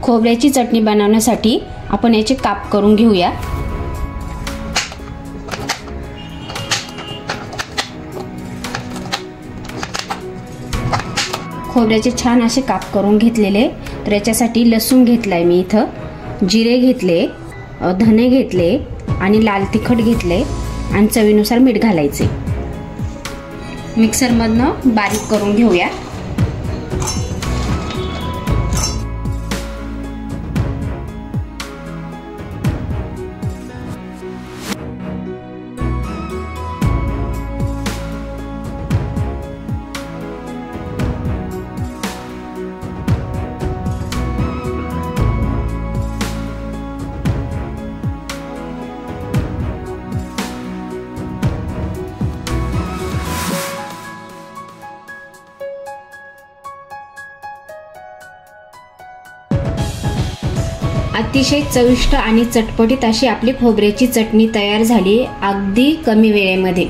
खोबऱ्याची चटणी बनवण्यासाठी आपण याचे काप करून घेऊया। खोबऱ्याचे छान असे काप करून घेतलेले। तर याच्यासाठी लसूण घेतलाय मी इथं, जिरे घेतले, धने घेतले आणि लाल तिखट घेतले आणि चवीनुसार मीठ घालायचे। मिक्सर मधनं बारीक करून घेऊया। अतिशय चविष्ट आणि चटपटीत अशी आपली खोबऱ्याची चटणी तयार झाली, अगदी कमी वेळेमध्ये।